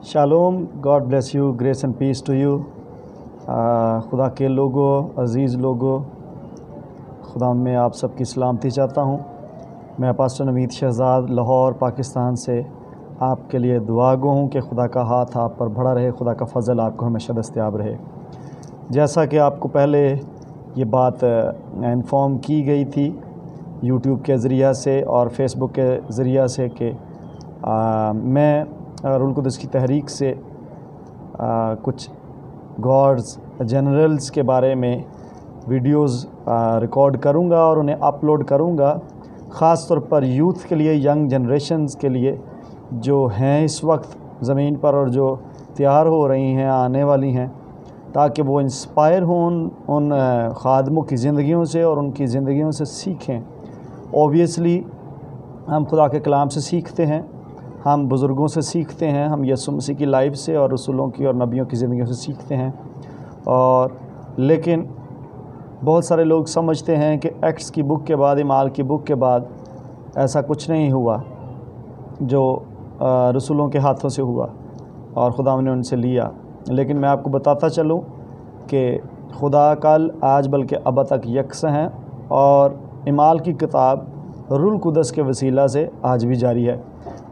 Shalom, God bless you, grace and peace to you. खुदा के लोगों, अज़ीज़ लोगों, खुदा में आप सबकी सलामती चाहता हूँ। मैं पास्टर नवीद शहजाद लाहौर पाकिस्तान से आपके लिए दुआ गो हूँ कि खुदा का हाथ आप पर बढ़ा रहे, खुदा का फ़ज़ल आपको हमेशा दस्तयाब रहे। जैसा कि आपको पहले ये बात इन्फॉर्म की गई थी यूट्यूब के ज़रिया से और फेसबुक के ज़रिया से कि मैं रूहुल कुद्दुस की तहरीक से कुछ गॉड्स जनरल्स के बारे में वीडियोस रिकॉर्ड करूंगा और उन्हें अपलोड करूंगा, ख़ास तौर पर यूथ के लिए, यंग जनरेशन्स के लिए जो हैं इस वक्त ज़मीन पर और जो तैयार हो रही हैं, आने वाली हैं, ताकि वो इंस्पायर हों उन ख़ादमों की ज़िंदगियों से और उनकी ज़िंदगियों से सीखें। ओबियसली हम खुदा के कलाम से सीखते हैं, हम बुज़ुर्गों से सीखते हैं, हम यीशु मसीह की लाइफ से और रसूलों की और नबियों की ज़िंदगियों से सीखते हैं। और लेकिन बहुत सारे लोग समझते हैं कि एक्ट्स की बुक के बाद, इमाल की बुक के बाद ऐसा कुछ नहीं हुआ जो रसूलों के हाथों से हुआ और खुदा ने उनसे लिया। लेकिन मैं आपको बताता चलूँ कि खुदा कल, आज, बल्कि अब तक यकसा हैं और इमाल की किताब रूहुल कुद्दुस के वसीला से आज भी जारी है।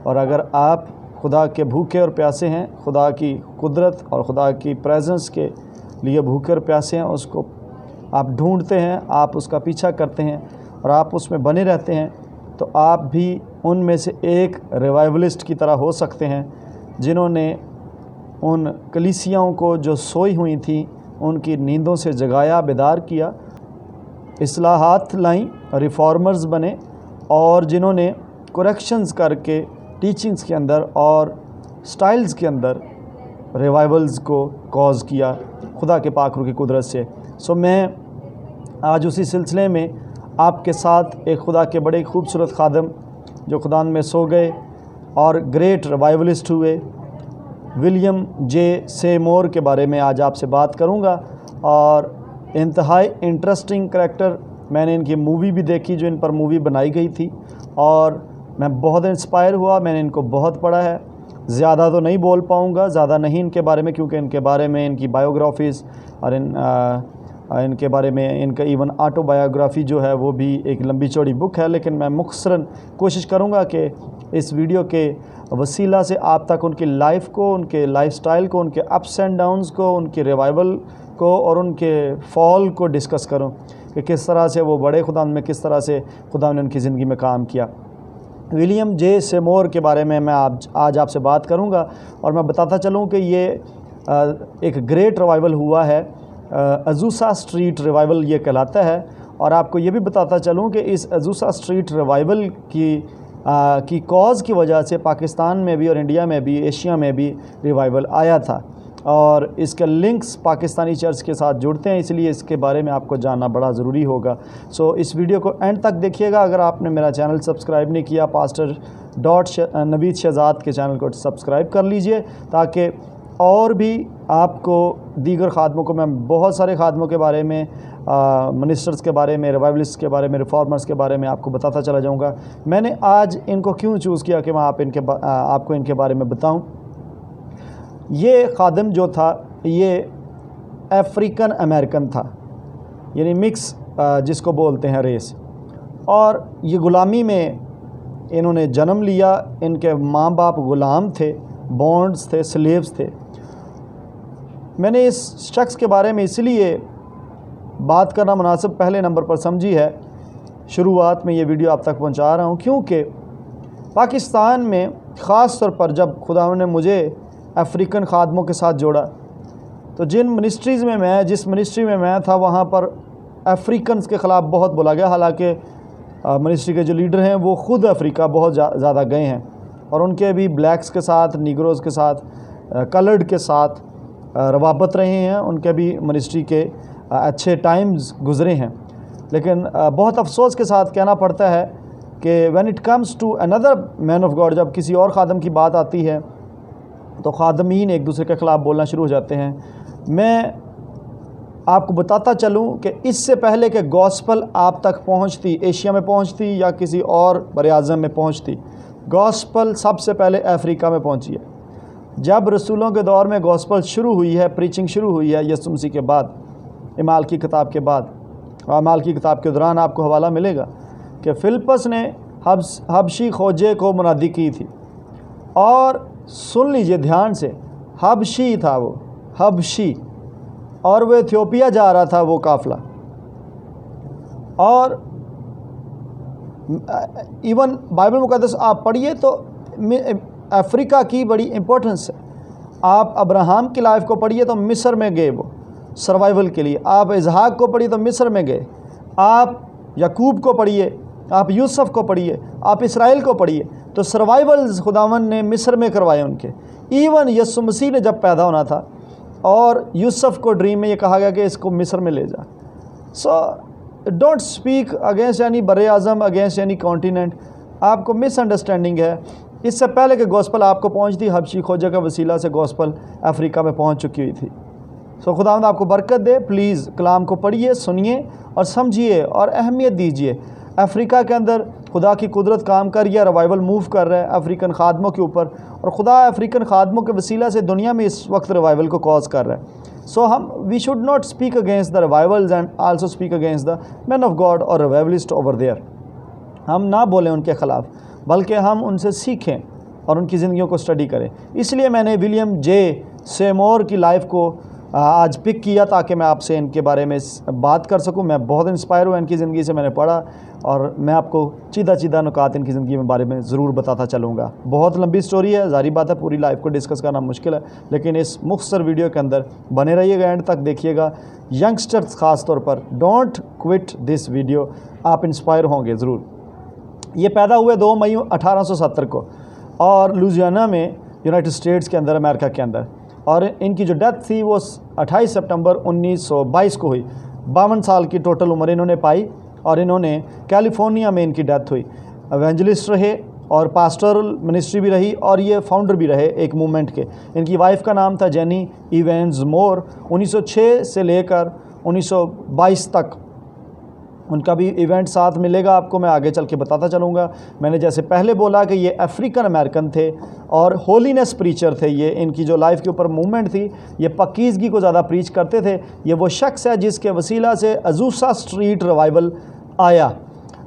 और अगर आप खुदा के भूखे और प्यासे हैं, खुदा की कुदरत और खुदा की प्रेजेंस के लिए भूखे और प्यासे हैं, उसको आप ढूंढते हैं, आप उसका पीछा करते हैं और आप उसमें बने रहते हैं, तो आप भी उनमें से एक रिवाइवलिस्ट की तरह हो सकते हैं जिन्होंने उन कलीसियाओं को जो सोई हुई थी उनकी नींदों से जगाया, बेदार किया, इस्लाहात लाई, रिफॉर्मर्स बने और जिन्होंने करेक्शंस करके टीचिंग्स के अंदर और स्टाइल्स के अंदर रिवाइवल्स को कॉज किया खुदा के पाक रूह की कुदरत से। सो मैं आज उसी सिलसिले में आपके साथ एक खुदा के बड़े खूबसूरत खादम जो खुदा में सो गए और ग्रेट रिवाइवलिस्ट हुए, विलियम जे सेमोर के बारे में आज आपसे बात करूंगा। और इंतहाई इंटरेस्टिंग करैक्टर, मैंने इनकी मूवी भी देखी जो इन पर मूवी बनाई गई थी और मैं बहुत इंस्पायर हुआ। मैंने इनको बहुत पढ़ा है, ज़्यादा तो नहीं बोल पाऊँगा, ज़्यादा नहीं इनके बारे में, क्योंकि इनके बारे में इनकी बायोग्राफीज़ और इनके बारे में इनका इवन ऑटोबायोग्राफी जो है वो भी एक लंबी चौड़ी बुक है। लेकिन मैं मुख्तसरन कोशिश करूँगा कि इस वीडियो के वसीला से आप तक उनकी लाइफ को, उनके लाइफस्टाइल को, उनके अप्स एंड डाउन्स को, उनके रिवाइवल को और उनके फॉल को डिस्कस करूँ कि किस तरह से वो बड़े खुदा में, किस तरह से खुदा ने उनकी ज़िंदगी में काम किया। विलियम जे सेमोर के बारे में मैं आज आपसे बात करूंगा और मैं बताता चलूं कि ये एक ग्रेट रिवाइवल हुआ है, अज़ूसा स्ट्रीट रिवाइवल ये कहलाता है। और आपको ये भी बताता चलूं कि इस अज़ूसा स्ट्रीट रिवाइवल की कॉज की वजह से पाकिस्तान में भी और इंडिया में भी, एशिया में भी रिवाइवल आया था और इसके लिंक्स पाकिस्तानी चर्च के साथ जुड़ते हैं, इसलिए इसके बारे में आपको जानना बड़ा ज़रूरी होगा। सो इस वीडियो को एंड तक देखिएगा। अगर आपने मेरा चैनल सब्सक्राइब नहीं किया, पास्टर नवीद शहजाद के चैनल को सब्सक्राइब कर लीजिए, ताकि और भी आपको दीगर ख़ादमों को, मैं बहुत सारे ख़ादमों के बारे में, मिनिस्टर्स के बारे में, रिवाइवलिस्ट के बारे में, रिफॉर्मर्स के बारे में आपको बताता चला जाऊँगा। मैंने आज इनको क्यों चूज़ किया कि मैं आपको इनके बारे में बताऊँ। ये खादम जो था ये अफ्रीकन अमेरिकन था, यानी मिक्स जिसको बोलते हैं रेस, और ये ग़ुलामी में इन्होंने जन्म लिया। इनके माँ बाप ग़ुलाम थे, बॉन्ड्स थे, स्लेव्स थे। मैंने इस शख्स के बारे में इसलिए बात करना मुनासिब पहले नंबर पर समझी है, शुरुआत में ये वीडियो आप तक पहुंचा रहा हूं, क्योंकि पाकिस्तान में ख़ास तौर पर जब खुदा ने मुझे अफ्रीकन ख़ादमों के साथ जोड़ा, तो जिस मिनिस्ट्री में मैं था वहाँ पर अफ्रीकन्स के ख़िलाफ़ बहुत बोला गया। हालांकि मिनिस्ट्री के जो लीडर हैं वो ख़ुद अफ्रीका बहुत ज़्यादा गए हैं और उनके भी ब्लैक्स के साथ, नीग्रोज़ के साथ, कलर्ड के साथ रवाबत रहे हैं, उनके भी मिनिस्ट्री के अच्छे टाइम्स गुज़रे हैं। लेकिन बहुत अफसोस के साथ कहना पड़ता है कि when it comes to another man of God, जब किसी और ख़ादम की बात आती है तो ख़ादमीन एक दूसरे के ख़िलाफ़ बोलना शुरू हो जाते हैं। मैं आपको बताता चलूं कि इससे पहले कि गॉस्पल आप तक पहुंचती, एशिया में पहुंचती या किसी और बर-ए-आज़म में पहुंचती, गॉस्पल सबसे पहले अफ्रीका में पहुंची है। जब रसूलों के दौर में गॉस्पल शुरू हुई है, प्रीचिंग शुरू हुई है यीशु मसीह के बाद, अमाल की किताब के बाद, अमाल की किताब के दौरान आपको हवाला मिलेगा कि फिलिप्पस ने हबशी खोजे को मुनादी की थी। और सुन लीजिए ध्यान से, हबशी था वो, हबशी, और वो इथियोपिया जा रहा था वो काफ़िला। और इवन बाइबल मुक़द्दस आप पढ़िए तो अफ्रीका की बड़ी इम्पोर्टेंस है। आप अब्राहम की लाइफ को पढ़िए तो मिस्र में गए वो सर्वाइवल के लिए, आप इसहाक को पढ़िए तो मिस्र में गए, आप याकूब को पढ़िए, आप यूसुफ को पढ़िए, आप इसराइल को पढ़िए, तो सर्वाइवल्स खुदावन ने मिस्र में करवाए उनके। इवन यीशु मसीह ने जब पैदा होना था और यूसुफ को ड्रीम में ये कहा गया कि इसको मिस्र में ले जा। So don't speak against any बरे आज़म, अगेंस्ट एनी कॉन्टिनेंट। आपको मिसअंडरस्टैंडिंग है। इससे पहले कि गॉस्पल आपको पहुंचती, हबशी खोजे का वसीला से गॉस्पल अफ्रीका में पहुंच चुकी हुई थी। सो खुदावंद आपको बरकत दे। प्लीज़ कलाम को पढ़िए, सुनिए और समझिए और अहमियत दीजिए। अफ्रीका के अंदर खुदा की कुदरत काम कर रही है, रिवाइवल मूव कर रहा है अफ्रीकन खादमों के ऊपर, और खुदा अफ्रीकन खादमों के वसीला से दुनिया में इस वक्त रिवाइवल को कॉज कर रहा है। So we should not speak against the revivals and also speak against the man of God और रिवाइवलिस्ट ओवर देयर। हम ना बोलें उनके ख़िलाफ़, बल्कि हम उनसे सीखें और उनकी ज़िंदगियों को स्टडी करें। इसलिए मैंने विलियम जे सेमोर की लाइफ को आज पिक किया ताकि मैं आपसे इनके बारे में बात कर सकूं। मैं बहुत इंस्पायर हुआ इनकी ज़िंदगी से, मैंने पढ़ा, और मैं आपको चीदा नुकात इनकी ज़िंदगी में बारे में ज़रूर बताता चलूँगा। बहुत लंबी स्टोरी है, ज़ाहिर बात है पूरी लाइफ को डिस्कस करना मुश्किल है, लेकिन इस मुख्तसर वीडियो के अंदर बने रहिएगा, एंड तक देखिएगा। यंगस्टर्स ख़ास तौर पर डोंट क्विट दिस वीडियो, आप इंस्पायर होंगे ज़रूर। ये पैदा हुए 2 मई 1870 को और लुजियाना में, यूनाइटेड स्टेट्स के अंदर, अमेरिका के अंदर, और इनकी जो डेथ थी वो 28 सितंबर 1922 को हुई। 52 साल की टोटल उम्र इन्होंने पाई और इन्होंने कैलिफोर्निया में इनकी डेथ हुई। एवेंजलिस्ट रहे और पास्टरल मिनिस्ट्री भी रही, और ये फाउंडर भी रहे एक मूवमेंट के। इनकी वाइफ का नाम था जेनी इवेंस मोर। 1906 से लेकर 1922 तक उनका भी इवेंट साथ मिलेगा आपको, मैं आगे चल के बताता चलूँगा। मैंने जैसे पहले बोला कि ये अफ्रीकन अमेरिकन थे और होलीनेस प्रीचर थे। ये इनकी जो लाइफ के ऊपर मूवमेंट थी, ये पकीज़गी को ज़्यादा प्रीच करते थे। ये वो शख्स है जिसके वसीला से अजूसा स्ट्रीट रिवाइवल आया।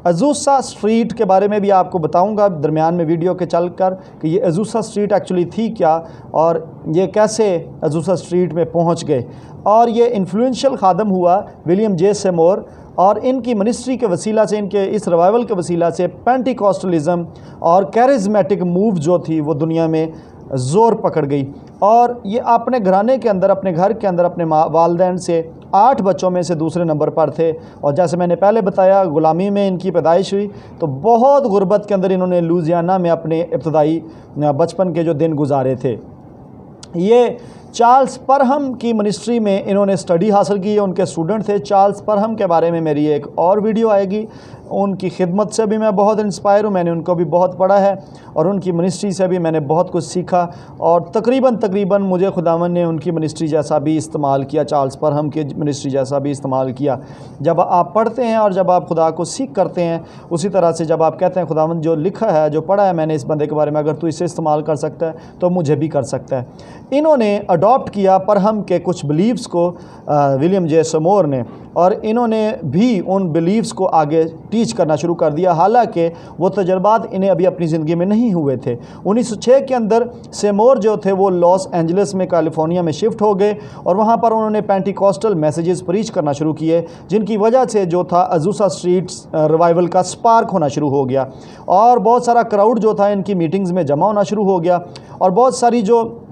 अजूसा स्ट्रीट के बारे में भी आपको बताऊंगा दरमियान में वीडियो के चलकर कि ये अजूसा स्ट्रीट एक्चुअली थी क्या और ये कैसे अजूसा स्ट्रीट में पहुंच गए। और ये इन्फ्लुएंशियल खादम हुआ विलियम जे सेमोर, और इनकी मिनिस्ट्री के वसीला से, इनके इस रिवाइवल के वसीला से पेंटिकॉस्टलिज़म और कैरिज्मेटिक मूव जो थी वो दुनिया में ज़ोर पकड़ गई। और ये अपने घराने के अंदर, अपने घर के अंदर, अपने वालदैन से 8 बच्चों में से दूसरे नंबर पर थे। और जैसे मैंने पहले बताया, ग़ुलामी में इनकी पैदाइश हुई, तो बहुत गुर्बत के अंदर इन्होंने लुजियाना में अपने इब्तदाई बचपन के जो दिन गुजारे थे। ये चार्ल्स परहम की मिनिस्ट्री में इन्होंने स्टडी हासिल की है, उनके स्टूडेंट थे। चार्ल्स परहम के बारे में मेरी एक और वीडियो आएगी। उनकी खिदमत से भी मैं बहुत इंस्पायर हूँ, मैंने उनको भी बहुत पढ़ा है और उनकी मिनिस्ट्री से भी मैंने बहुत कुछ सीखा। और तकरीबन मुझे खुदावन ने उनकी मिनिस्ट्री जैसा भी इस्तेमाल किया, चार्ल्स परहम की मिनिस्ट्री जैसा भी इस्तेमाल किया। जब आप पढ़ते हैं और जब आप खुदा को सीख करते हैं, उसी तरह से जब आप कहते हैं खुदावन जो लिखा है, जो पढ़ा है मैंने इस बंदे के बारे में, अगर तू इसे इस्तेमाल कर सकता है तो मुझे भी कर सकता है। इन्होंने अडॉप्ट किया परहम के कुछ बिलीव्स को, विलियम जे सेमोर ने, और इन्होंने भी उन बिलीव्स को आगे टीच करना शुरू कर दिया। हालांकि वो तजर्बात इन्हें अभी अपनी ज़िंदगी में नहीं हुए थे। 1906 के अंदर सेमोर जो थे वो लॉस एंजलिस में, कैलिफोर्निया में शिफ्ट हो गए और वहाँ पर उन्होंने पेंटिकॉस्टल मैसेजेस प्रीच करना शुरू किए, जिनकी वजह से जो था अजूसा स्ट्रीट रिवाइवल का स्पार्क होना शुरू हो गया और बहुत सारा क्राउड जो था इनकी मीटिंग्स में जमा होना शुरू हो गया। और बहुत सारी जो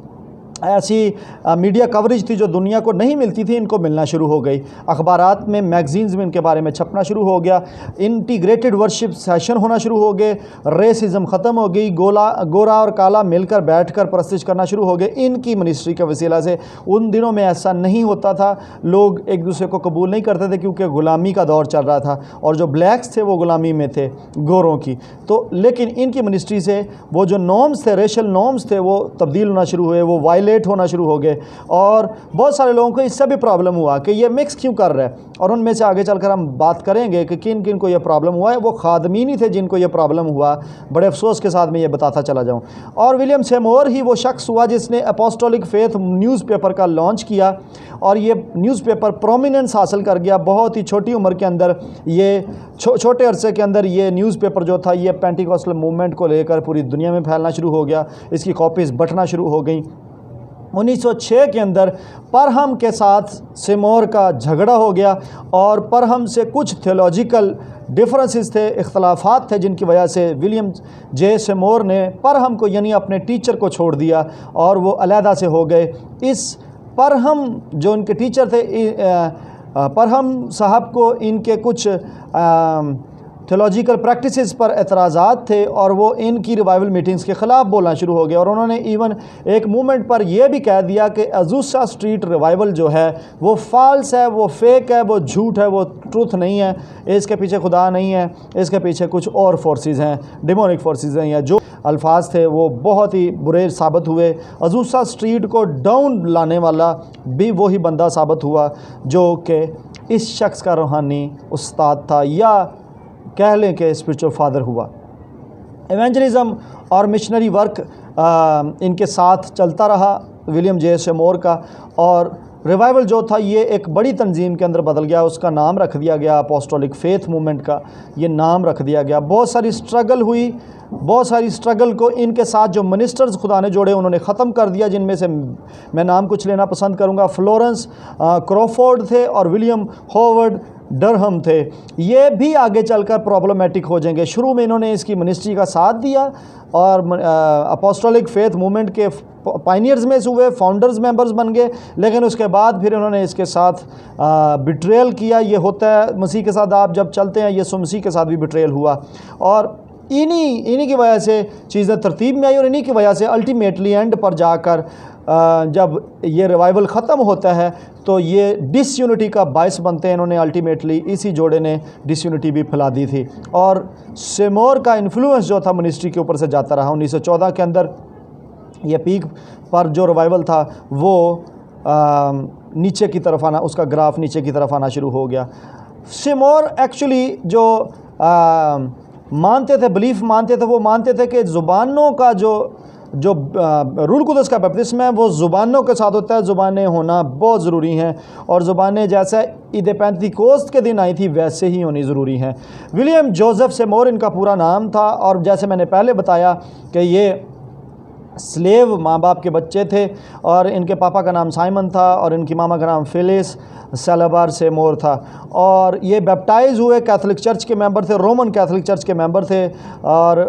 ऐसी मीडिया कवरेज थी जो दुनिया को नहीं मिलती थी, इनको मिलना शुरू हो गई। अखबारात में, मैगजीन्स में इनके बारे में छपना शुरू हो गया। इंटीग्रेटेड वर्शिप सेशन होना शुरू हो गए। रेसिज्म ख़त्म हो गई। गोरा और काला मिलकर बैठकर परस्तिश करना शुरू हो गए इनकी मिनिस्ट्री के वसीला से। उन दिनों में ऐसा नहीं होता था, लोग एक दूसरे को कबूल नहीं करते थे क्योंकि ग़ुलामी का दौर चल रहा था और जो ब्लैक्स थे वो ग़ुलामी में थे, गोरों की। तो लेकिन इनकी मिनिस्ट्री से वो जो नॉर्म्स थे, रेशल नॉर्म्स थे, वो तब्दील होना शुरू हुए। वो वायलेंस वायलेट होना शुरू हो गए। और बहुत सारे लोगों को इससे भी प्रॉब्लम हुआ कि ये मिक्स क्यों कर रहा है, और उनमें से आगे चलकर हम बात करेंगे कि किन किन को ये प्रॉब्लम हुआ है। वो खादमीन ही थे जिनको ये प्रॉब्लम हुआ, बड़े अफसोस के साथ मैं ये बताता चला जाऊँ। और विलियम सेमोर ही वो शख्स हुआ जिसने अपोस्टोलिक फेथ न्यूज़पेपर का लॉन्च किया, और ये न्यूज़पेपर प्रोमिनेंस हासिल कर गया। बहुत ही छोटी उम्र के अंदर ये छोटे अरसे के अंदर ये न्यूज़पेपर जो था ये पेंटिकॉस्टल मूवमेंट को लेकर पूरी दुनिया में फैलना शुरू हो गया, इसकी कॉपीज़ बंटना शुरू हो गई। 1906 के अंदर परहम के साथ सेमोर का झगड़ा हो गया, और परहम से कुछ थियोलॉजिकल डिफरेंसेस थे, इख्तलाफात थे, जिनकी वजह से विलियम जे सेमोर ने परहम को यानी अपने टीचर को छोड़ दिया और वो अलहदा से हो गए। इस परहम जो इनके टीचर थे, परहम साहब को इनके कुछ थियोलॉजिकल प्रैक्टिसेस पर एतराज़ात थे, और वो इनकी रिवाइवल मीटिंग्स के ख़िलाफ़ बोलना शुरू हो गया। और उन्होंने इवन एक मूवमेंट पर यह भी कह दिया कि अज़ूसा स्ट्रीट रिवाइवल जो है वो फ़ाल्स है, वो फेक है, वो झूठ है, वो ट्रूथ नहीं है, इसके पीछे खुदा नहीं है, इसके पीछे कुछ और फोर्सेस हैं, डिमोनिक फोर्सेस हैं। या जो अल्फाज थे वो बहुत ही बुरे साबित हुए। अज़ूसा स्ट्रीट को डाउन लाने वाला भी वही बंदा साबित हुआ जो कि इस शख्स का रूहानी उस्ताद था, या कह लें कि स्पिरिचुअल फादर हुआ। एवेंजलिज्म और मिशनरी वर्क इनके साथ चलता रहा विलियम जे सेमोर का, और रिवाइवल जो था ये एक बड़ी तंजीम के अंदर बदल गया। उसका नाम रख दिया गया अपोस्टोलिक फेथ मूवमेंट का, ये नाम रख दिया गया। बहुत सारी स्ट्रगल हुई, बहुत सारी स्ट्रगल को इनके साथ जो मिनिस्टर्स खुदा ने जोड़े उन्होंने ख़त्म कर दिया, जिनमें से मैं नाम कुछ लेना पसंद करूँगा। फ्लोरेंस क्रॉफोर्ड थे और विलियम हॉवर्ड डरहम थे। ये भी आगे चलकर प्रॉब्लमेटिक हो जाएंगे। शुरू में इन्होंने इसकी मिनिस्ट्री का साथ दिया और अपोस्टोलिक फेथ मूवमेंट के पायनियर्स में से हुए, फाउंडर्स मेंबर्स बन गए, लेकिन उसके बाद फिर इन्होंने इसके साथ बिट्रेयल किया। ये होता है मसीह के साथ, आप जब चलते हैं, यीशु मसीह के साथ भी बिट्रेयल हुआ, और इन्हीं की वजह से चीज़ें तरतीब में आई, और इन्हीं की वजह से अल्टीमेटली एंड पर जाकर जब ये रिवाइवल ख़त्म होता है तो ये डिसयूनिटी का बायस बनते हैं। इन्होंने अल्टीमेटली इसी जोड़े ने डिसयूनिटी भी फैला दी थी, और सेमोर का इन्फ्लुएंस जो था मिनिस्ट्री के ऊपर से जाता रहा। 1914 के अंदर ये पीक पर जो रिवाइवल था वो नीचे की तरफ आना, उसका ग्राफ नीचे की तरफ आना शुरू हो गया। सेमोर एक्चुअली जो मानते थे, बिलीफ मानते थे, वो मानते थे कि ज़ुबानों का जो रूल कुदस का बपतिस्मा है वो ज़ुबानों के साथ होता है। ज़ुबानें होना बहुत ज़रूरी हैं, और ज़ुबानें जैसा ईद पेंतिकोस्त के दिन आई थी वैसे ही होनी ज़रूरी हैं। विलियम जोसेफ सेमोर इनका पूरा नाम था, और जैसे मैंने पहले बताया कि ये स्लेव माँ बाप के बच्चे थे, और इनके पापा का नाम साइमन था और इनकी मामा का नाम फिलिस सेलाबार सेमोर था। और ये बैप्टाइज हुए, कैथोलिक चर्च के मेंबर थे, रोमन कैथोलिक चर्च के मेंबर थे। और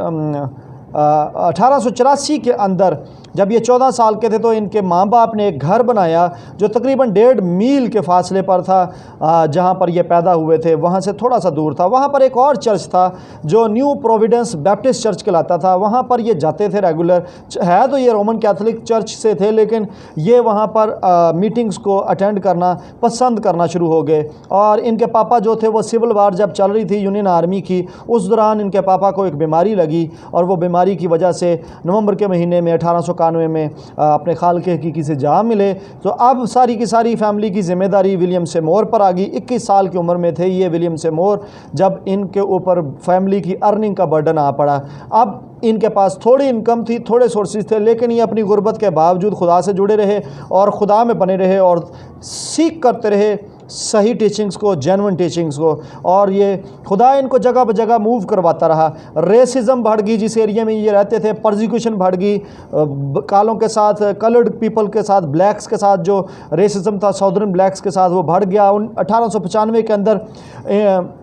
1884 के अंदर जब ये 14 साल के थे तो इनके माँ बाप ने एक घर बनाया जो तकरीबन 1.5 मील के फासले पर था, जहाँ पर ये पैदा हुए थे, वहाँ से थोड़ा सा दूर था। वहाँ पर एक और चर्च था जो न्यू प्रोविडेंस बैप्टिस्ट चर्च कहलाता था। वहाँ पर ये जाते थे रेगुलर, है तो ये रोमन कैथोलिक चर्च से थे, लेकिन ये वहाँ पर मीटिंग्स को अटेंड करना पसंद करना शुरू हो गए। और इनके पापा जो थे वो सिविल वार जब चल रही थी यूनियन आर्मी की, उस दौरान इनके पापा को एक बीमारी लगी, और वो बीमारी की वजह से नवंबर के महीने में 1891 में अपने खाल के हकीकी से जा मिले। तो अब सारी की सारी फैमिली की जिम्मेदारी विलियम सेमोर पर आ गई। 21 साल की उम्र में थे ये विलियम सेमोर जब इनके ऊपर फैमिली की अर्निंग का बर्डन आ पड़ा। अब इनके पास थोड़ी इनकम थी, थोड़े सोर्सेज थे, लेकिन ये अपनी गुर्बत के बावजूद खुदा से जुड़े रहे और खुदा में बने रहे और सीख करते रहे सही टीचिंग्स को, जेन्युइन टीचिंग्स को। और ये खुदा इनको जगह ब जगह मूव करवाता रहा। रेसिज्म बढ़ गई, जिस एरिया में ये रहते थे परसिक्यूशन बढ़ गई, कालों के साथ, कलर्ड पीपल के साथ, ब्लैक्स के साथ जो रेसिज्म था साउदर्न ब्लैक्स के साथ वो बढ़ गया। 1895 के अंदर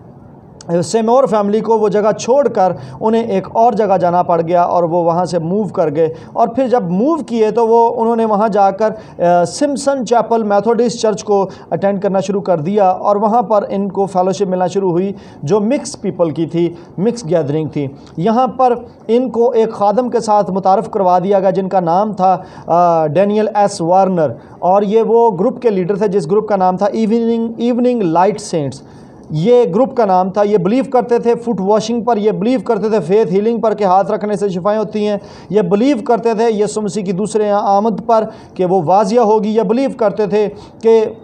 सेमोर फैमिली को वो जगह छोड़कर उन्हें एक और जगह जाना पड़ गया और वो वहाँ से मूव कर गए। और फिर जब मूव किए तो वो उन्होंने वहाँ जाकर सिम्पसन चैपल मेथोडिस्ट चर्च को अटेंड करना शुरू कर दिया, और वहाँ पर इनको फेलोशिप मिलना शुरू हुई जो मिक्स पीपल की थी, मिक्स गैदरिंग थी। यहाँ पर इनको एक खादम के साथ मुतारफ़ करवा दिया गया जिनका नाम था डैनियल एस वार्नर, और ये वो ग्रुप के लीडर थे जिस ग्रुप का नाम था इवनिंग लाइट सेंट्स। ये ग्रुप का नाम था। ये बिलीव करते थे फुट वॉशिंग पर, ये बिलीव करते थे फेथ हीलिंग पर कि हाथ रखने से शिफाएं होती हैं, ये बिलीव करते थे यीशु मसीह की दूसरे आमद पर कि वो वाजिया होगी, ये बिलीव करते थे कि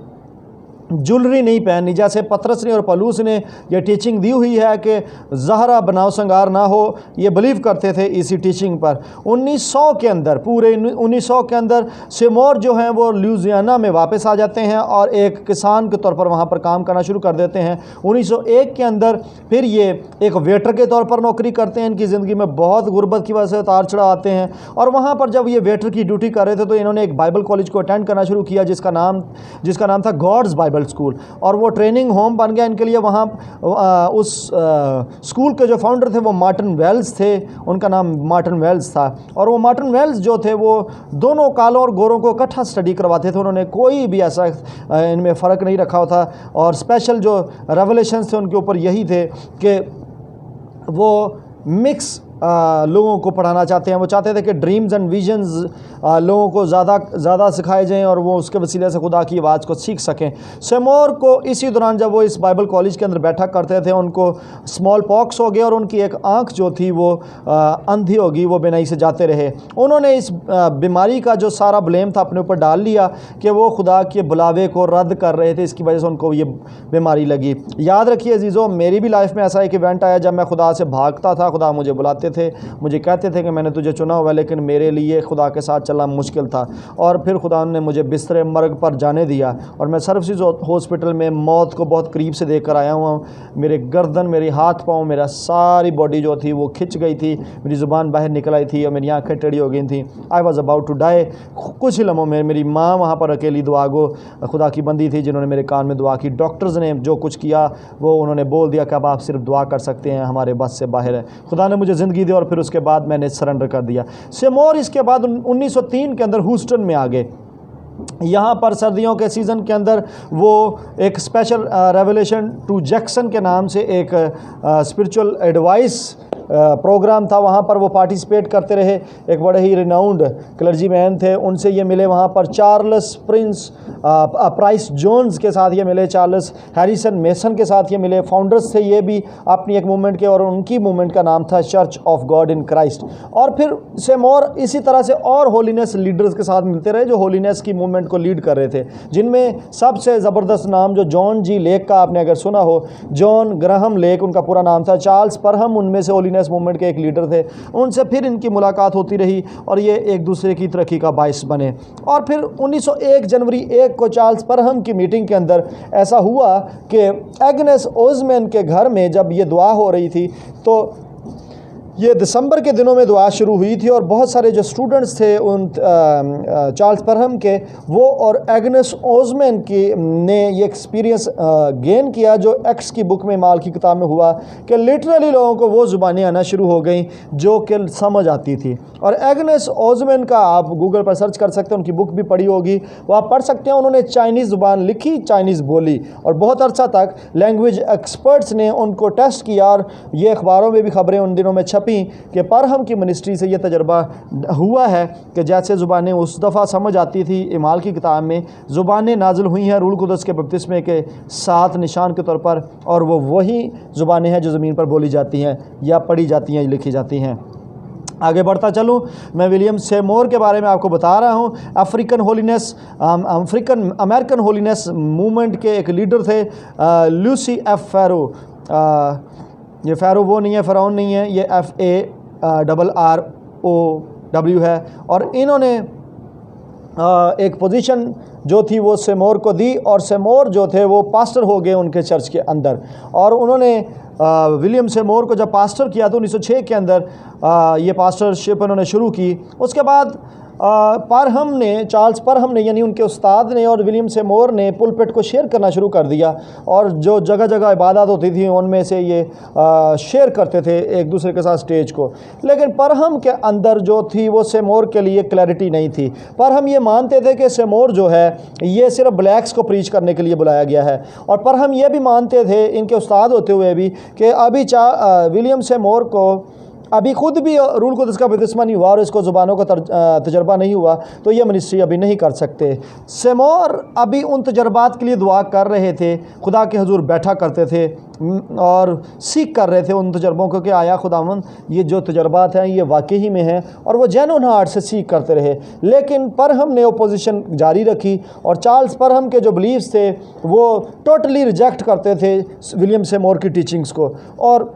ज्वेलरी नहीं पहननी, जैसे पतरस ने और पौलुस ने ये टीचिंग दी हुई है कि ज़हरा बनाव संगार ना हो, ये बिलीव करते थे इसी टीचिंग पर। 1900 के अंदर, पूरे 1900 के अंदर सेमोर जो हैं वो लुइसियाना में वापस आ जाते हैं और एक किसान के तौर पर वहाँ पर काम करना शुरू कर देते हैं। 1901 के अंदर फिर ये एक वेटर के तौर पर नौकरी करते हैं। इनकी ज़िंदगी में बहुत गुर्बत की वजह से उतार चढ़ाव आते हैं और वहाँ पर जब ये वेटर की ड्यूटी कर रहे थे तो इन्होंने एक बाइबल कॉलेज को अटेंड करना शुरू किया जिसका नाम था गॉड्स बाइबल स्कूल, और वो ट्रेनिंग होम बन गया इनके लिए। वहाँ उस स्कूल के जो फाउंडर थे वो मार्टिन वेल्स थे, उनका नाम मार्टिन वेल्स था। और वो मार्टिन वेल्स जो थे वो दोनों कालों और गोरों को इकट्ठा स्टडी करवाते थे। उन्होंने कोई भी ऐसा इनमें फ़र्क नहीं रखा था और स्पेशल जो रेवलेशंस थे उनके ऊपर यही थे कि वो मिक्स लोगों को पढ़ाना चाहते हैं। वो चाहते थे कि ड्रीम्स एंड विजन्स लोगों को ज़्यादा सिखाए जाएं और वो उसके वसीले से खुदा की आवाज़ को सीख सकें। सेमोर को इसी दौरान जब वो इस बाइबल कॉलेज के अंदर बैठा करते थे उनको स्मॉल पॉक्स हो गया और उनकी एक आंख जो थी वो अंधी होगी, वो बेनाई से जाते रहे। उन्होंने इस बीमारी का जो सारा ब्लेम था अपने ऊपर डाल लिया कि वो खुदा के बुलावे को रद्द कर रहे थे, इसकी वजह से उनको ये बीमारी लगी। याद रखिए अजीज़ों, मेरी भी लाइफ में ऐसा एक इवेंट आया जब मैं खुदा से भागता था। खुदा मुझे बुलाते थे, मुझे कहते थे कि मैंने तुझे चुना हुआ, लेकिन मेरे लिए खुदा के साथ चलना मुश्किल था। और फिर खुदा ने मुझे बिस्तरे मर्ग पर जाने दिया और मैं सर्विसेज हॉस्पिटल में मौत को बहुत करीब से देख कर आया हुआ। मेरे गर्दन, मेरे हाथ पाँव, मेरा सारी बॉडी जो थी वो खिंच गई थी, मेरी ज़ुबान बाहर निकल आई थी और मेरी आँखें टेढ़ी हो गई थी। I was about to die. कुछ ही लम्हों में मेरी माँ वहाँ पर अकेली दुआ गो खुदा की बंदी थी जिन्होंने मेरे कान में दुआ की। डॉक्टर्स ने जो कुछ किया वो उन्होंने बोल दिया कि अब आप सिर्फ दुआ कर सकते हैं, हमारे बस से बाहर है। खुदा ने मुझे ज़िंदगी दी और फिर उसके बाद मैंने सरेंडर कर दिया। सेमोर इसके बाद 1903 के अंदर ह्यूस्टन में आ गए। यहाँ पर सर्दियों के सीज़न के अंदर वो एक स्पेशल रेवलेशन टू जैक्सन के नाम से एक स्पिरिचुअल एडवाइस प्रोग्राम था, वहाँ पर वो पार्टिसिपेट करते रहे। एक बड़े ही रिनाउंड क्लर्जी मैन थे, उनसे ये मिले। वहाँ पर चार्ल्स प्राइस जोन्स के साथ ये मिले, चार्ल्स हैरिसन मेसन के साथ ये मिले। फाउंडर्स थे ये भी अपनी एक मूवमेंट के, और उनकी मूवमेंट का नाम था church of God in Christ. और फिर सेमोर इसी तरह से और होलीनेस लीडर्स के साथ मिलते रहे जो होलीनेस की मूवमेंट को लीड कर रहे थे, जिनमें सबसे ज़बरदस्त नाम जो जॉन जी लेक का आपने अगर सुना हो, जॉन ग्राहम लेक उनका पूरा नाम था। चार्ल्स परहम उनमें से होलीनेस मूवमेंट के एक लीडर थे। उनसे फिर इनकी मुलाकात होती रही और ये एक दूसरे की तरक्की का बायस बने। और फिर 1901 जनवरी 1 को चार्ल्स परहम की मीटिंग के अंदर ऐसा हुआ कि एग्नेस ओज़मैन के घर में जब ये दुआ हो रही थी, तो ये दिसंबर के दिनों में दुआ शुरू हुई थी और बहुत सारे जो स्टूडेंट्स थे उन चार्ल्स परहम के, वो और एग्नेस ओज़मैन की ने ये एक्सपीरियंस गेन किया जो एक्स की बुक में माल की किताब में हुआ कि लिटरली लोगों को वो ज़ुबानें आना शुरू हो गई जो कि समझ आती थी। और एग्नेस ओज़मैन का आप गूगल पर सर्च कर सकते हैं, उनकी बुक भी पढ़ी होगी, वो आप पढ़ सकते हैं। उन्होंने चाइनीज़ ज़ुबान लिखी, चाइनीज़ बोली, और बहुत अरसा तक लैंग्वेज एक्सपर्ट्स ने उनको टेस्ट किया और ये अखबारों में भी खबरें उन दिनों में छपी कि परहम की मिनिस्ट्री से ये तजर्बा हुआ है कि जैसे ज़ुबानें उस दफ़ा समझ आती थी, इमाल की किताब में ज़ुबानें नाजिल हुई हैं रूल कुदस के बपतिस्मे के 7 निशान के तौर पर, और वो वही ज़ुबानें हैं जो ज़मीन पर बोली जाती हैं या पढ़ी जाती हैं, लिखी जाती हैं। आगे बढ़ता चलूँ, मैं विलियम सेमोर के बारे में आपको बता रहा हूँ। अफ्रीकन अमेरिकन होलीनेस मूवमेंट के एक लीडर थे, लूसी एफ फैरो। ये फ़ैरो वो नहीं है, फ़िरौन नहीं है, ये FARROW है। और इन्होंने एक पोजीशन जो थी वो सेमोर को दी और सेमोर जो थे वो पास्टर हो गए उनके चर्च के अंदर। और उन्होंने विलियम सेमोर को जब पास्टर किया तो 1906 के अंदर ये पास्टरशिप उन्होंने शुरू की। उसके बाद परहम ने, चार्ल्स परहम ने यानी उनके उस्ताद ने और विलियम सेमोर ने पुलपिट को शेयर करना शुरू कर दिया, और जो जगह जगह इबादत होती थी उनमें से ये शेयर करते थे एक दूसरे के साथ स्टेज को। लेकिन परहम के अंदर जो थी वो सेमोर के लिए क्लैरिटी नहीं थी। परहम ये मानते थे कि सेमोर जो है ये सिर्फ ब्लैक्स को प्रीच करने के लिए बुलाया गया है, और परहम ये भी मानते थे, इनके उस्ताद होते हुए भी, कि अभी विलियम सेमोर को अभी खुद भी रूल कुदस का बपतिस्मा नहीं हुआ और इसको ज़ुबानों का तजर्बा नहीं हुआ तो ये मिनिस्ट्री अभी नहीं कर सकते। सेमोर अभी उन तजर्बात के लिए दुआ कर रहे थे, खुदा के हुजूर बैठा करते थे और सीख कर रहे थे उन तजर्बों को कि आया खुदावंद ये जो तजर्बात हैं ये वाकई ही में हैं, और वो जेन्युइन हार्ट से सीख करते रहे। लेकिन परहम ने ओपोजिशन जारी रखी और चार्ल्स परहम के जो बिलीव्स थे वो टोटली रिजेक्ट करते थे विलियम सेमोर की टीचिंग्स को। और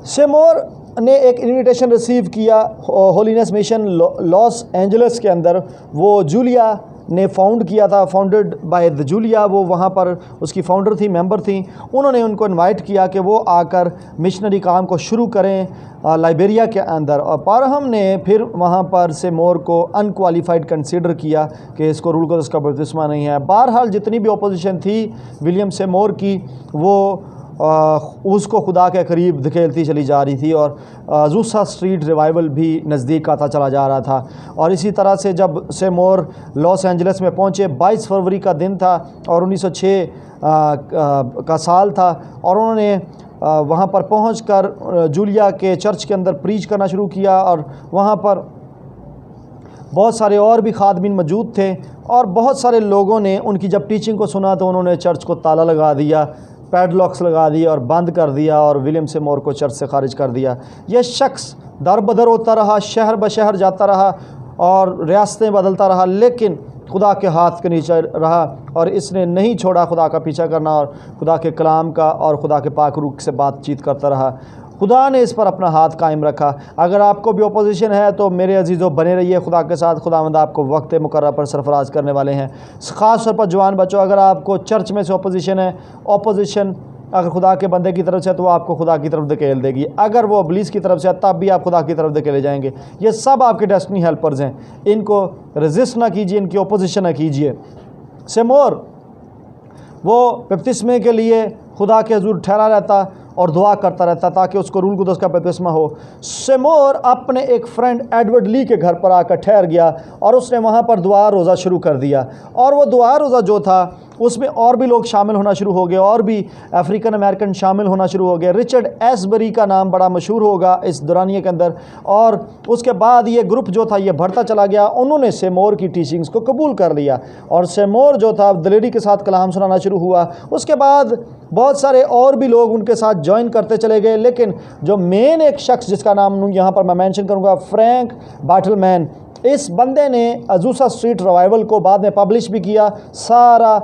सेमोर ने एक इन्विटेशन रिसीव किया होलीनेस मिशन लॉस एंजल्स के अंदर, वो जूलिया ने फाउंड किया था, फाउंडेड बाय द जूलिया, वो वहाँ पर उसकी फाउंडर थी, मेंबर थी। उन्होंने उनको इनवाइट किया कि वो आकर मिशनरी काम को शुरू करें लाइबेरिया के अंदर। और परहम ने फिर वहाँ पर सेमोर को अनक्वालिफाइड कंसीडर किया कि इसको रूल कुदस का बपतिस्मा नहीं है। बहरहाल जितनी भी अपोजिशन थी विलियम सेमोर की वो उसको खुदा के करीब धकेलती चली जा रही थी और अज़ूसा स्ट्रीट रिवाइवल भी नज़दीक आता चला जा रहा था। और इसी तरह से जब सेमोर लॉस एंजल्स में पहुँचे, 22 फरवरी का दिन था और 1906 का साल था, और उन्होंने वहाँ पर पहुँचकर जूलिया के चर्च के अंदर प्रीच करना शुरू किया। और वहाँ पर बहुत सारे और भी खादमीन मौजूद थे और बहुत सारे लोगों ने उनकी जब टीचिंग को सुना तो उन्होंने चर्च को ताला लगा दिया, पैडलॉक्स लगा दिए और बंद कर दिया और विलियम सेमोर को चर्च से खारिज कर दिया। यह शख्स दर बदर होता रहा, शहर ब शहर जाता रहा और रियासतें बदलता रहा, लेकिन खुदा के हाथ के नीचे रहा और इसने नहीं छोड़ा खुदा का पीछा करना और खुदा के कलाम का और खुदा के पाक रूह से बातचीत करता रहा। खुदा ने इस पर अपना हाथ कायम रखा। अगर आपको भी ओपोजिशन है तो मेरे अजीज़ों बने रहिए खुदा के साथ। खुदावंद आपको वक्त मुकर्रर पर सरफराज करने वाले हैं। ख़ास तौर पर जवान बच्चों, अगर आपको चर्च में से ओपोजिशन है, ओपोजिशन अगर खुदा के बंदे की तरफ से है तो वो आपको खुदा की तरफ धकेल देगी। अगर वो इब्लीस की तरफ से है तब भी आप खुदा की तरफ धकेले जाएंगे। ये सब आपके डेस्टिनी हेल्पर्स हैं, इनको रेजिस्ट ना कीजिए, इनकी ओपोजिशन ना कीजिए। सेमोर वो बपतिस्मे के लिए खुदा के हुजूर ठहरा रहता और दुआ करता रहता ताकि उसको रूल कुदस का बपतिस्मा हो। सेमोर अपने एक फ्रेंड एडवर्ड ली के घर पर आकर ठहर गया और उसने वहाँ पर दुआ रोज़ा शुरू कर दिया। और वो दुआ रोज़ा जो था उसमें और भी लोग शामिल होना शुरू हो गए, और भी अफ्रीकन अमेरिकन शामिल होना शुरू हो गए। रिचर्ड एसबरी का नाम बड़ा मशहूर होगा इस दौरानिए के अंदर। और उसके बाद ये ग्रुप जो था ये बढ़ता चला गया, उन्होंने सेमोर की टीचिंग्स को कबूल कर लिया और सेमोर जो था दिलेरी के साथ कलाम सुनाना शुरू हुआ। उसके बाद बहुत सारे और भी लोग उनके साथ ज्वाइन करते चले गए, लेकिन जो मेन एक शख्स जिसका नाम यहाँ पर मैं मेंशन करूँगा, फ्रैंक बार्टलमैन, इस बंदे ने अज़ूसा स्ट्रीट रिवाइवल को बाद में पब्लिश भी किया। सारा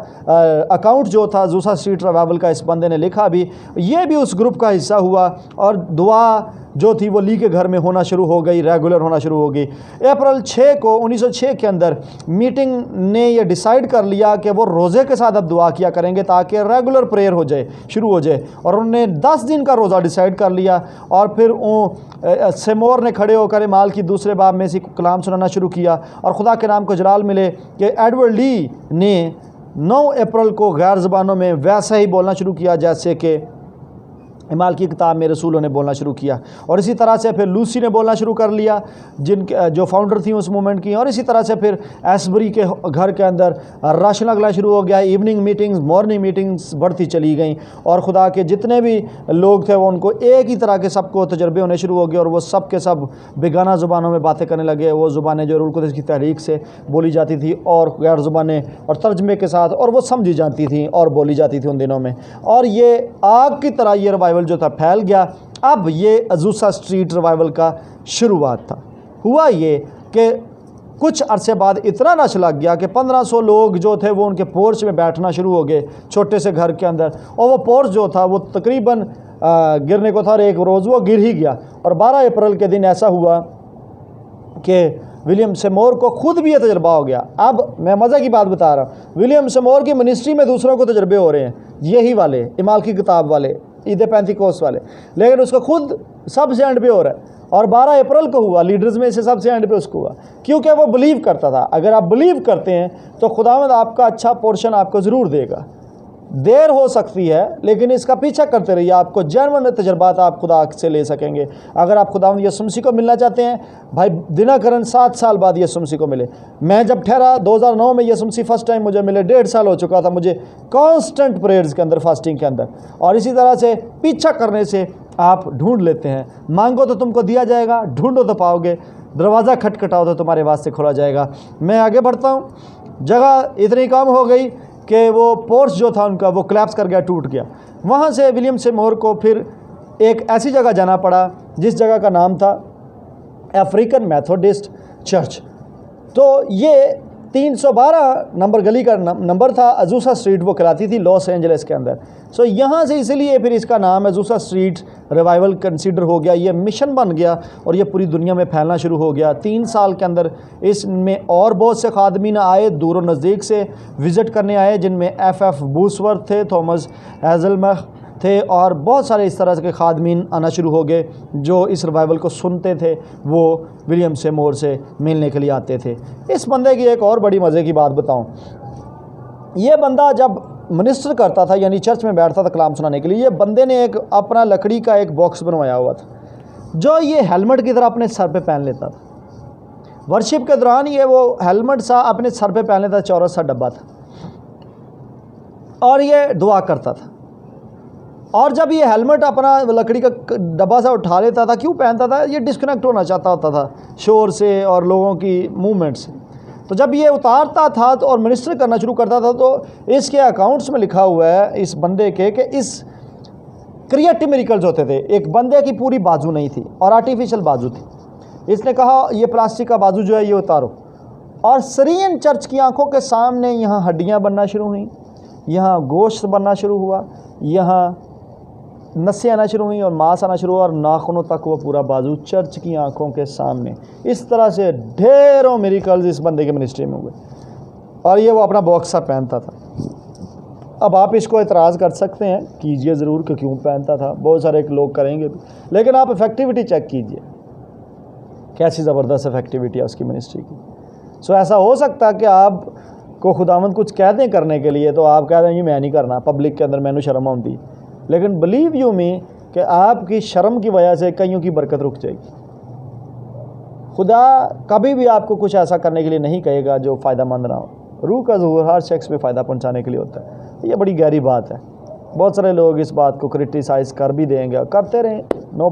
अकाउंट जो था अज़ूसा स्ट्रीट रिवाइवल का इस बंदे ने लिखा भी। ये भी उस ग्रुप का हिस्सा हुआ और दुआ जो थी वो ली के घर में होना शुरू हो गई, रेगुलर होना शुरू हो गई। अप्रैल 6 को 1906 के अंदर मीटिंग ने ये डिसाइड कर लिया कि वो रोज़े के साथ अब दुआ किया करेंगे ताकि रेगुलर प्रेयर हो जाए, शुरू हो जाए। और उन्होंने 10 दिन का रोज़ा डिसाइड कर लिया और फिर सेमोर ने खड़े होकर माल की दूसरे बाब में से कलाम सुनाना शुरू किया और खुदा के नाम को जलाल मिले कि एडवर्ड ली ने 9 अप्रैल को गैर ज़बानों में वैसा ही बोलना शुरू किया जैसे कि इमाल की किताब में रसूलों ने बोलना शुरू किया। और इसी तरह से फिर लूसी ने बोलना शुरू कर लिया, जिनके जो फाउंडर थी उस मूवमेंट की। और इसी तरह से फिर एसबरी के घर के अंदर रश लगना शुरू हो गया। इवनिंग मीटिंग्स, मॉर्निंग मीटिंग्स बढ़ती चली गई और खुदा के जितने भी लोग थे वो उनको एक ही तरह के सबको तजर्बे होने शुरू हो गए और वो सब के सब बेगाना ज़ुबानों में बातें करने लगे। वो ज़ुबानें जो रूल कुदस की तहरीक से बोली जाती थी और गैर ज़ुबानें और तर्जमे के साथ, और वो समझी जाती थी और बोली जाती थी उन दिनों में। और ये आग की तरह ये रिवाइवल जो था फैल गया। अब ये अज़ूसा स्ट्रीट रिवाइवल का शुरुआत था। हुआ ये कि कुछ अरसे बाद इतना नश लग गया कि 1500 लोग जो थे वो उनके पोर्च में बैठना शुरू हो गए, छोटे से घर के अंदर। और वो पोर्च जो था वो तकरीबन गिरने को था और एक रोज़ वो गिर ही गया। और 12 अप्रैल के दिन ऐसा हुआ कि विलियम सेमोर को खुद भी ये तजर्बा हो गया। अब मैं मज़े की बात बता रहा हूँ, विलियम सेमोर की मिनिस्ट्री में दूसरों को तजर्बे हो रहे हैं, यही वाले इमाल की किताब वाले, ईद पेंतिकोस्त वाले, लेकिन उसको खुद सबसे एंड पे हो रहा है। और 12 अप्रैल को हुआ, लीडर्स में से सबसे एंड पे उसको हुआ, क्योंकि वो बिलीव करता था। अगर आप बिलीव करते हैं तो खुदावंद आपका अच्छा पोर्शन आपको ज़रूर देगा। देर हो सकती है लेकिन इसका पीछा करते रहिए, आपको जेन्युइन तजर्बात आप खुदा से ले सकेंगे। अगर आप खुदावंद यीशु मसीह को मिलना चाहते हैं, भाई दिनाकरन 7 साल बाद यीशु मसीह को मिले। मैं जब ठहरा 2009 में यीशु मसीह फर्स्ट टाइम मुझे मिले, 1.5 साल हो चुका था मुझे कांस्टेंट प्रेयर्स के अंदर, फास्टिंग के अंदर। और इसी तरह से पीछा करने से आप ढूंढ लेते हैं। मांगो तो तुमको दिया जाएगा, ढूंढो तो पाओगे, दरवाज़ा खटखटाओ तो तुम्हारे वास्ते खोला जाएगा। मैं आगे बढ़ता हूँ। जगह इतनी कम हो गई कि वो पोर्च जो था उनका वो कोलैप्स कर गया, टूट गया। वहाँ से विलियम सेमोर को फिर एक ऐसी जगह जाना पड़ा जिस जगह का नाम था अफ्रीकन मेथोडिस्ट चर्च। तो ये 312 नंबर गली का नंबर था, अजूसा स्ट्रीट वो कहलाती थी लॉस एंजलिस के अंदर। सो यहाँ से इसलिए फिर इसका नाम अजूसा स्ट्रीट रिवाइवल कंसीडर हो गया। ये मिशन बन गया और ये पूरी दुनिया में फैलना शुरू हो गया। 3 साल के अंदर इसमें और बहुत से खादमीन आए, दूर और नज़दीक से विज़िट करने आए, जिनमें F.F. बूसवर्थ थे, थॉमस हेज़लमैथ थे और बहुत सारे इस तरह के खादमीन आना शुरू हो गए जो इस रिवाइवल को सुनते थे, वो विलियम सेमोर से मिलने के लिए आते थे। इस बंदे की एक और बड़ी मज़े की बात बताऊं, ये बंदा जब मिनिस्टर करता था यानी चर्च में बैठता था कलाम सुनाने के लिए, ये बंदे ने एक अपना लकड़ी का एक बॉक्स बनवाया हुआ था जो ये हेलमेट की तरह अपने सर पे पहन लेता था। वर्शिप के दौरान ये वो हेलमेट सा अपने सर पे पहन लेता, चौरस सा डब्बा था और ये दुआ करता था। और जब ये हेलमेट अपना लकड़ी का डब्बा सा उठा लेता था, क्यों पहनता था? ये डिस्कनेक्ट होना चाहता होता था शोर से और लोगों की मूवमेंट से। तो जब ये उतारता था तो और मिनिस्टर करना शुरू करता था तो इसके अकाउंट्स में लिखा हुआ है इस बंदे के कि इस क्रिएटिव मिरेकल्स होते थे। एक बंदे की पूरी बाजू नहीं थी और आर्टिफिशियल बाजू थी। इसने कहा ये प्लास्टिक का बाजू जो है ये उतारो, और सीरियन चर्च की आंखों के सामने यहाँ हड्डियाँ बनना शुरू हुई, यहाँ गोश्त बनना शुरू हुआ, यहाँ नसें आना शुरू हुई और मांस आना शुरू हुआ और नाखूनों तक वो पूरा बाजू चर्च की आंखों के सामने। इस तरह से ढेरों मिरेकल्स इस बंदे के मिनिस्ट्री में हुए और ये वो अपना बॉक्स सा पहनता था। अब आप इसको एतराज़ कर सकते हैं, कीजिए ज़रूर कि क्यों पहनता था, बहुत सारे लोग करेंगे भी, लेकिन आप इफ़ेक्टिविटी चेक कीजिए, कैसी ज़बरदस्त इफ़ेक्टिविटी है उसकी मिनिस्ट्री की। सो ऐसा हो सकता है कि आप को खुदावंद कुछ कह दें करने के लिए तो आप कह दें ये मैं नहीं करना, पब्लिक के अंदर मैंने शर्म आती, लेकिन बिलीव यू मी कि आपकी शर्म की वजह से कईयों की बरकत रुक जाएगी। खुदा कभी भी आपको कुछ ऐसा करने के लिए नहीं कहेगा जो फ़ायदा मंद ना हो। रूह का ज़हूर हर शख्स में फ़ायदा पहुंचाने के लिए होता है। ये बड़ी गहरी बात है। बहुत सारे लोग इस बात को क्रिटिसाइज़ कर भी देंगे, करते रहें, नो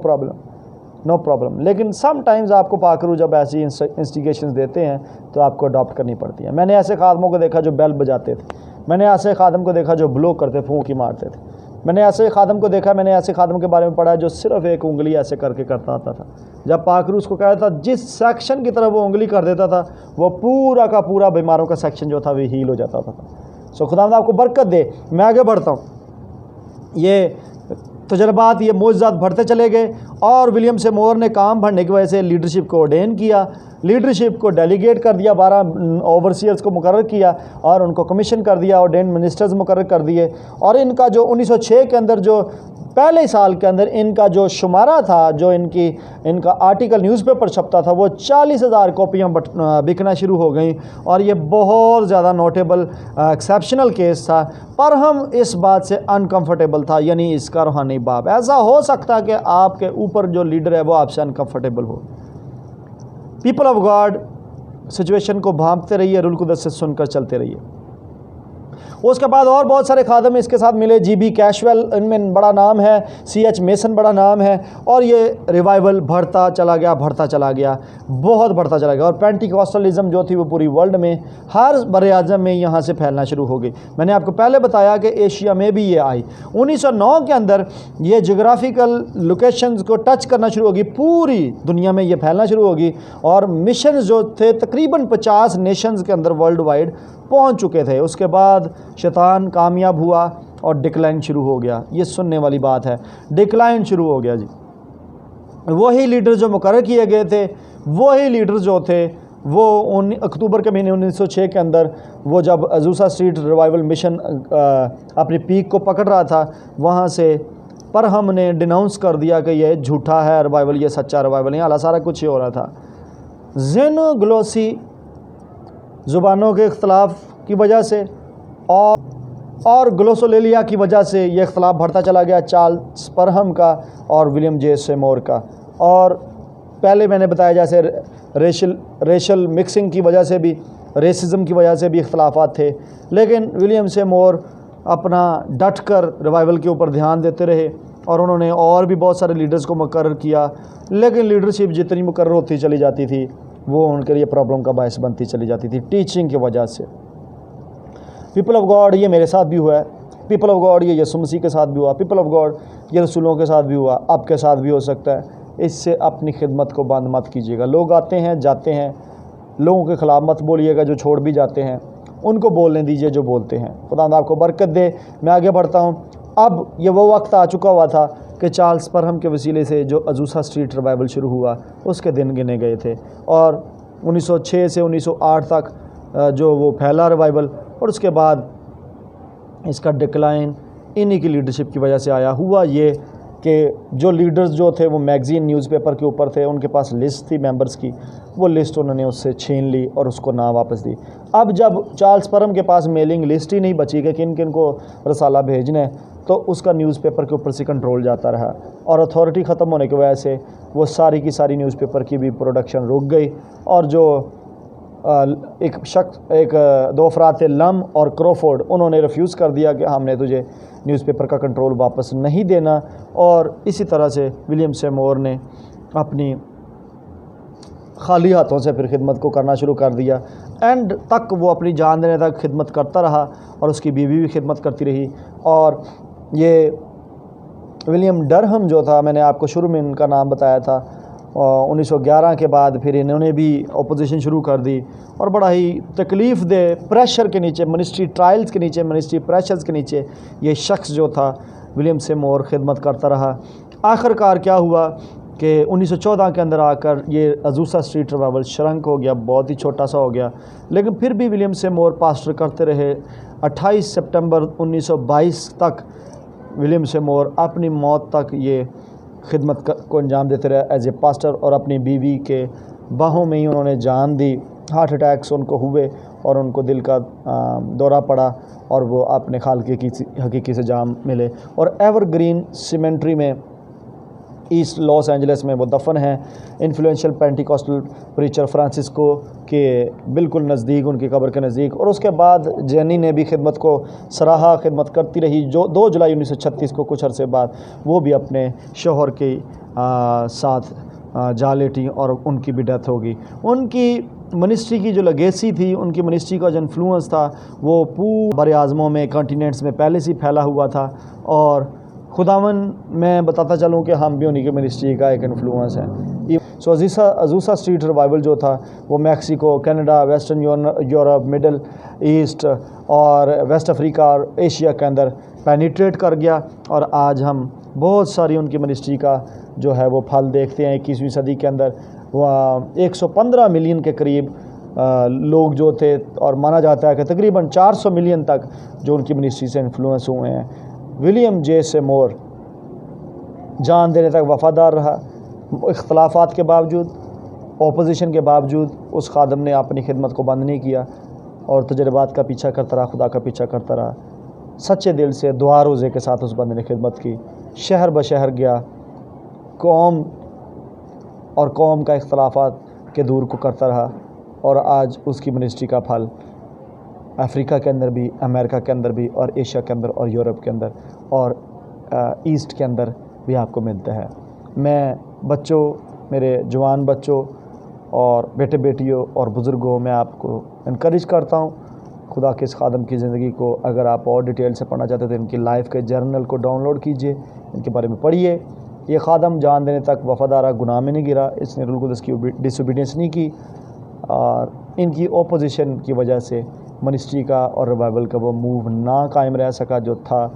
प्रॉब्लम, लेकिन समटाइम्स आपको पाकरू जब ऐसी इंस्टिगेशंस देते हैं तो आपको अडॉप्ट करनी पड़ती है। मैंने ऐसे खादमों को देखा जो बेल बजाते थे, मैंने ऐसे खादम को देखा जो ब्लो करते, फूंक ही मारते थे, मैंने ऐसे खादम को देखा, मैंने ऐसे खादम के बारे में पढ़ा जो सिर्फ एक उंगली ऐसे करके करता आता था। जब पाकरू उसको कहता था जिस सेक्शन की तरफ वो उंगली कर देता था वो पूरा का पूरा बीमारों का सेक्शन जो था वो हील हो जाता था। सो खुदा आपको बरकत दे। मैं आगे बढ़ता हूँ। ये तजर्बात, ये मोज़ात बढ़ते चले गए और विलियम सेमोर ने काम बढ़ने की वजह से लीडरशिप को ऑर्डेन किया, लीडरशिप को डेलीगेट कर दिया, 12 ओवरसीयर्स को मुकर्रर किया और उनको कमीशन कर दिया, ऑर्डेन मिनिस्टर्स मुकर्रर कर दिए। और इनका जो 1906 के अंदर जो पहले साल के अंदर इनका जो शुमारा था, जो इनका आर्टिकल न्यूज़पेपर छपता था, वो 40,000 कॉपियाँ बिकना शुरू हो गई और ये बहुत ज़्यादा नोटेबल एक्सेप्शनल केस था। पर हम इस बात से अनकंफर्टेबल था, यानी इसका रूहानी बाप। ऐसा हो सकता है कि आपके ऊपर जो लीडर है वो आपसे अनकंफर्टेबल हो। पीपल ऑफ गॉड, सिचुएशन को भांपते रहिए, रूल कुदरत से सुनकर चलते रहिए। उसके बाद और बहुत सारे खादम इसके साथ मिले। GB कैशवेल इनमें बड़ा नाम है, CH मेसन बड़ा नाम है, और ये रिवाइवल बढ़ता चला गया, बहुत बढ़ता चला गया। और पेंटिकॉस्टलिज्म जो थी वो पूरी वर्ल्ड में, हर बरे-आज़म में यहाँ से फैलना शुरू हो गई। मैंने आपको पहले बताया कि एशिया में भी ये आई। 1909 के अंदर ये जोग्राफिकल लोकेशंस को टच करना शुरू होगी, पूरी दुनिया में ये फैलना शुरू होगी और मिशन जो थे तकरीबन 50 नेशंस के अंदर वर्ल्ड वाइड पहुंच चुके थे। उसके बाद शैतान कामयाब हुआ और डिक्लाइन शुरू हो गया। ये सुनने वाली बात है, डिक्लाइन शुरू हो गया जी। वही लीडर जो मुकर्रर किए गए थे, वही लीडर जो थे वो अक्टूबर के महीने 1906 के अंदर वो जब अजूसा स्ट्रीट रिवाइवल मिशन अपनी पीक को पकड़ रहा था, वहाँ से पर हमने डिनाउंस कर दिया कि ये झूठा है रिवाइवल, ये सच्चा रिवाइवल नहीं। हालांकि सारा कुछ ही हो रहा था। ज़ेनोग्लोसी ज़ुबानों के इख्तलाफ की वजह से और ग्लोसोलेलिया की वजह से ये इख्तलाफ बढ़ता चला गया, चार्ल्स परहम का और विलियम जे सेमोर का। और पहले मैंने बताया जैसे रेशल मिक्सिंग की वजह से भी, रेसिज्म की वजह से भी इख्तलाफात थे, लेकिन विलियम सेमोर अपना डट कर रिवाइवल के ऊपर ध्यान देते रहे और उन्होंने और भी बहुत सारे लीडर्स को मुकर्रर किया, लेकिन लीडरशिप जितनी मुकर्रर होती चली जाती थी वो उनके लिए प्रॉब्लम का बायस बनती चली जाती थी टीचिंग की वजह से। पीपल ऑफ गॉड ये मेरे साथ भी हुआ है, पीपल ऑफ गॉड ये यीशु मसीह के साथ भी हुआ, पीपल ऑफ गॉड ये रसूलों के साथ भी हुआ, आपके साथ भी हो सकता है। इससे अपनी खिदमत को बंद मत कीजिएगा। लोग आते हैं जाते हैं, लोगों के ख़िलाफ़ मत बोलिएगा, जो छोड़ भी जाते हैं उनको बोलने दीजिए जो बोलते हैं। खुदा आपको बरकत दे। मैं आगे बढ़ता हूँ। अब ये वो वक्त आ चुका हुआ था कि चार्ल्स परहम के वसीले से जो अजूसा स्ट्रीट रिवाइवल शुरू हुआ उसके दिन गिने गए थे, और 1906 से 1908 तक जो वो फैला रिवाइवल, और उसके बाद इसका डिक्लाइन इन्हीं की लीडरशिप की वजह से आया। हुआ ये कि जो लीडर्स जो थे वो मैगज़ीन न्यूज़पेपर के ऊपर थे, उनके पास लिस्ट थी मेंबर्स की, वो लिस्ट उन्होंने उससे छीन ली और उसको ना वापस दी। अब जब चार्ल्स परहम के पास मेलिंग लिस्ट ही नहीं बची कि किन किन को रसाला भेजना है, तो उसका न्यूज़पेपर के ऊपर से कंट्रोल जाता रहा, और अथॉरिटी ख़त्म होने की वजह से वो सारी की सारी न्यूज़पेपर की भी प्रोडक्शन रुक गई। और जो दो अफराद थे, लम और क्रोफोर्ड, उन्होंने रिफ्यूज़ कर दिया कि हमने तुझे न्यूज़पेपर का कंट्रोल वापस नहीं देना। और इसी तरह से विलियम सेमोर ने अपनी खाली हाथों से फिर खिदमत को करना शुरू कर दिया। एंड तक वो अपनी जान देने तक खिदमत करता रहा, और उसकी बीवी भी खिदमत करती रही। और ये विलियम डरहम जो था, मैंने आपको शुरू में इनका नाम बताया था, 1911 के बाद फिर इन्होंने भी अपोजिशन शुरू कर दी, और बड़ा ही तकलीफ़ दे प्रेशर के नीचे, मिनिस्ट्री ट्रायल्स के नीचे, मिनिस्ट्री प्रेशर्स के नीचे ये शख्स जो था विलियम सेमोर खिदमत करता रहा। आखिरकार क्या हुआ कि 1914 के अंदर आकर ये अजूसा स्ट्रीट रिवाइवल श्रंक हो गया, बहुत ही छोटा सा हो गया, लेकिन फिर भी विलियम सेमोर पास्टर करते रहे। 28 सितंबर 1922 तक विलियम सेमोर अपनी मौत तक ये खिदमत को अंजाम देते रहे एज ए पास्टर, और अपनी बीवी के बाहों में ही उन्होंने जान दी। हार्ट अटैक्स उनको हुए और उनको दिल का दौरा पड़ा, और वो अपने खाल की हकीकी से जाम मिले, और एवरग्रीन सीमेंट्री में ईस्ट लॉस एंजलिस में वो दफन है। इन्फ्लुएंशियल पेंटिकॉस्टल प्रीचर फ्रांसिस्को के बिल्कुल नज़दीक, उनकी कब्र के नज़दीक। और उसके बाद जेनी ने भी खिदमत को सराहा, खिदमत करती रही। जो 2 जुलाई 1936 को कुछ अरसे बाद वो भी अपने शोहर के साथ जा लेटी, और उनकी भी डेथ होगी। उनकी मिनिस्ट्री की जो लेगेसी थी, उनकी मिनिस्ट्री का जो इन्फ्लुएंस था, वो पूरे बड़े आज़मों में, कॉन्टिनेंट्स में पहले से ही फैला हुआ था। और खुदावन मैं बताता चलूँ कि हम भी उन्हीं की मिनिस्ट्री का एक इन्फ्लुएंस है। सो अजूसा स्ट्रीट रिवाइवल जो था वो Mexico, Canada, western Europe, middle east और वेस्ट अफ्रीका और एशिया के अंदर पेनिट्रेट कर गया, और आज हम बहुत सारी उनकी मिनिस्ट्री का जो है वो फल देखते हैं। 21वीं सदी के अंदर 115 मिलियन के करीब लोग जो थे, और माना जाता है कि तकरीबन 400 मिलियन तक जो उनकी मिनिस्ट्री से इन्फ्लुएंस हुए हैं। विलियम जे सेमोर जान देने तक वफ़ादार रहा। इख्तलाफात के बावजूद, ओपोजिशन के बावजूद उस खादम ने अपनी खिदमत को बंद नहीं किया, और तजर्बात का पीछा करता रहा, खुदा का पीछा करता रहा। सच्चे दिल से दुआ रोज़े के साथ उस बंदे ने खिदमत की, शहर बशहर गया, कौम और कौम का इख्तलाफात के दूर को करता रहा, और आज उसकी मिनिस्ट्री का फल अफ्रीका के अंदर भी, अमेरिका के अंदर भी, और एशिया के अंदर, और यूरोप के अंदर, और ईस्ट के अंदर भी आपको मिलता है। मैं बच्चों, मेरे जवान बच्चों और बेटे बेटियों और बुज़ुर्गों, मैं आपको इनकरेज करता हूँ खुदा के इस खादम की ज़िंदगी को अगर आप और डिटेल से पढ़ना चाहते हैं तो इनकी लाइफ के जर्नल को डाउनलोड कीजिए, इनके बारे में पढ़िए। ये खादम जान देने तक वफ़ादार, गुनाह में नहीं गिरा, इसने रूल कुदस की डिसोबीडियंस नहीं की, और इनकी ओपोजिशन की वजह से मिनिस्ट्री का और रिवाइवल का वो मूव ना कायम रह सका जो था।